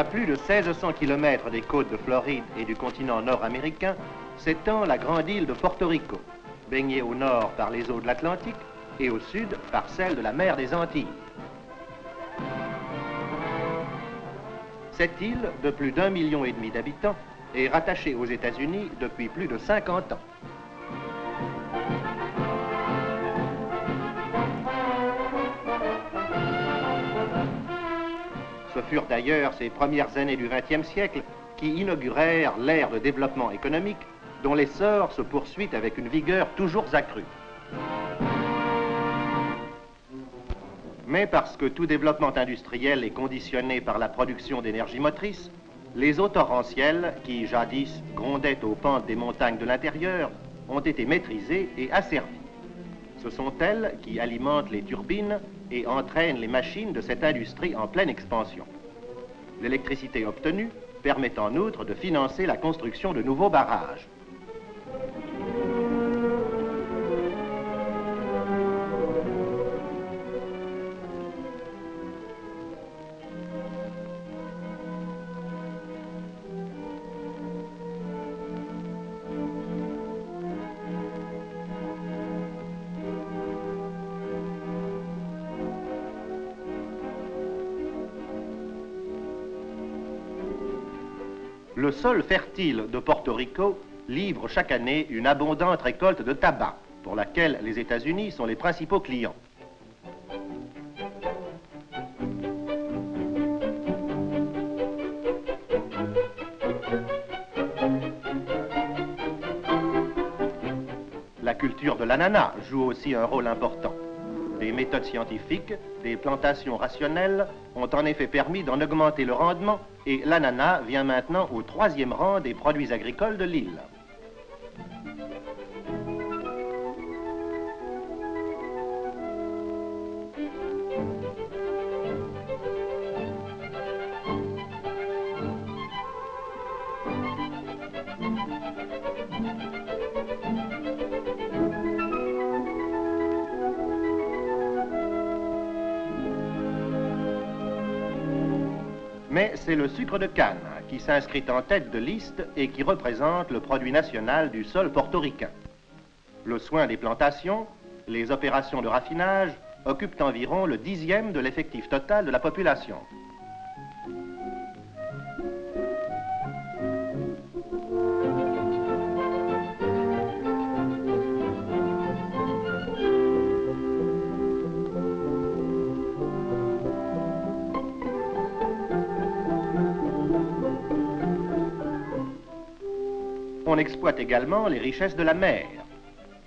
À plus de 1600 km des côtes de Floride et du continent nord-américain s'étend la grande île de Porto Rico, baignée au nord par les eaux de l'Atlantique et au sud par celles de la mer des Antilles. Cette île, de plus d'1,5 million d'habitants, est rattachée aux États-Unis depuis plus de 50 ans. Ce furent d'ailleurs ces premières années du XXe siècle qui inaugurèrent l'ère de développement économique dont l'essor se poursuit avec une vigueur toujours accrue. Mais parce que tout développement industriel est conditionné par la production d'énergie motrice, les eaux torrentielles, qui jadis grondaient aux pentes des montagnes de l'intérieur, ont été maîtrisées et asservies. Ce sont elles qui alimentent les turbines et entraînent les machines de cette industrie en pleine expansion. L'électricité obtenue permet en outre de financer la construction de nouveaux barrages. Le sol fertile de Porto Rico livre chaque année une abondante récolte de tabac, pour laquelle les États-Unis sont les principaux clients. La culture de l'ananas joue aussi un rôle important. Des méthodes scientifiques, des plantations rationnelles ont en effet permis d'en augmenter le rendement et l'ananas vient maintenant au 3e rang des produits agricoles de l'île. Mais c'est le sucre de canne qui s'inscrit en tête de liste et qui représente le produit national du sol portoricain. Le soin des plantations, les opérations de raffinage occupent environ le 10e de l'effectif total de la population. On exploite également les richesses de la mer.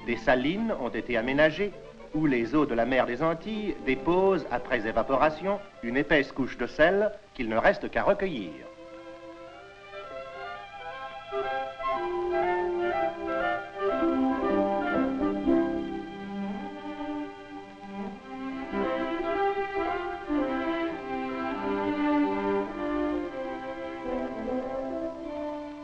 Des salines ont été aménagées où les eaux de la mer des Antilles déposent, après évaporation, une épaisse couche de sel qu'il ne reste qu'à recueillir.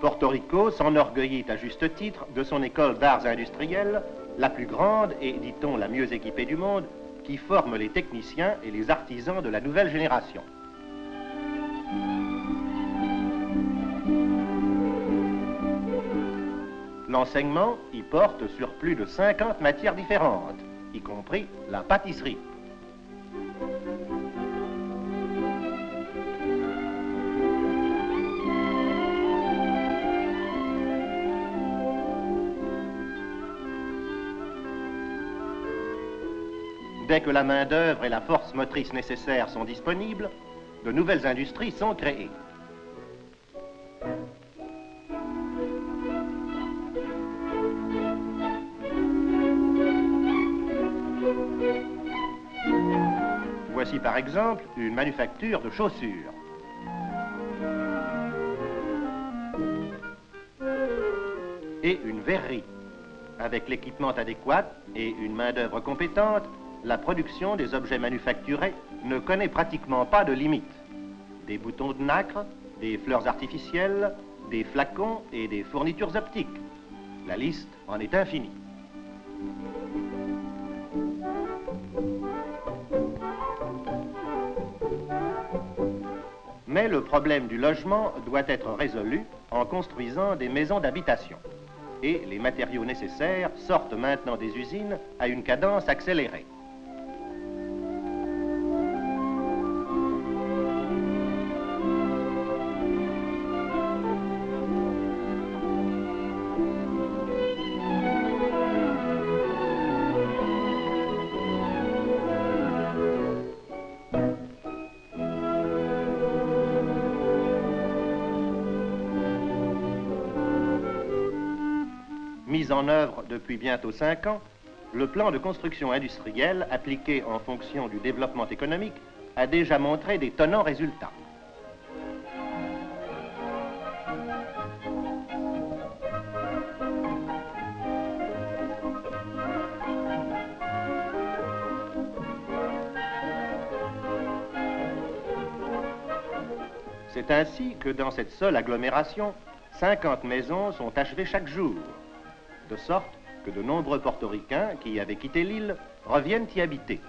Porto Rico s'enorgueillit à juste titre de son école d'arts industriels, la plus grande et, dit-on, la mieux équipée du monde, qui forme les techniciens et les artisans de la nouvelle génération. L'enseignement y porte sur plus de 50 matières différentes, y compris la pâtisserie. Dès que la main-d'œuvre et la force motrice nécessaires sont disponibles, de nouvelles industries sont créées. Voici par exemple une manufacture de chaussures. Et une verrerie. Avec l'équipement adéquat et une main-d'œuvre compétente, la production des objets manufacturés ne connaît pratiquement pas de limites. Des boutons de nacre, des fleurs artificielles, des flacons et des fournitures optiques. La liste en est infinie. Mais Mais le problème du logement doit être résolu en construisant des maisons d'habitation. Et les matériaux nécessaires sortent maintenant des usines à une cadence accélérée. Mis en œuvre depuis bientôt 5 ans, le plan de construction industrielle appliqué en fonction du développement économique a déjà montré d'étonnants résultats. C'est ainsi que dans cette seule agglomération, 50 maisons sont achevées chaque jour, de sorte que de nombreux portoricains qui avaient quitté l'île reviennent y habiter.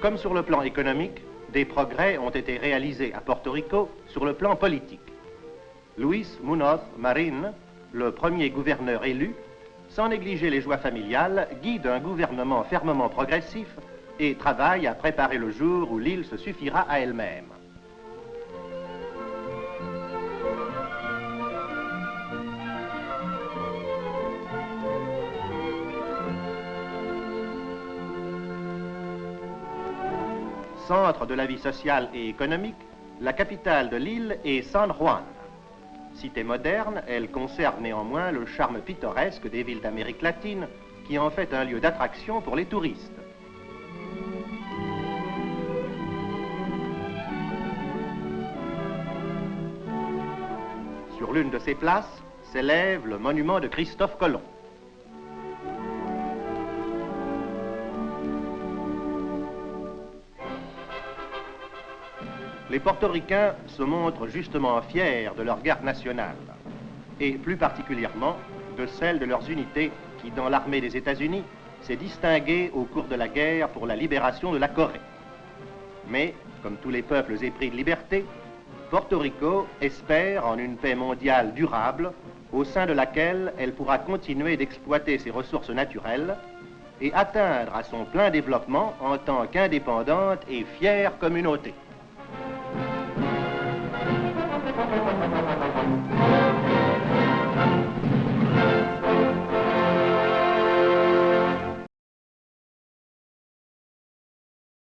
Comme sur le plan économique, des progrès ont été réalisés à Porto Rico sur le plan politique. Luis Muñoz Marín, le premier gouverneur élu, sans négliger les joies familiales, guide un gouvernement fermement progressif et travaille à préparer le jour où l'île se suffira à elle-même. Centre de la vie sociale et économique, la capitale de l'île est San Juan. Cité moderne, elle conserve néanmoins le charme pittoresque des villes d'Amérique latine, qui en fait un lieu d'attraction pour les touristes. Sur l'une de ces places s'élève le monument de Christophe Colomb. Les portoricains se montrent justement fiers de leur garde nationale, et plus particulièrement de celle de leurs unités qui, dans l'armée des États-Unis, s'est distinguée au cours de la guerre pour la libération de la Corée. Mais, comme tous les peuples épris de liberté, Porto Rico espère en une paix mondiale durable, au sein de laquelle elle pourra continuer d'exploiter ses ressources naturelles et atteindre à son plein développement en tant qu'indépendante et fière communauté.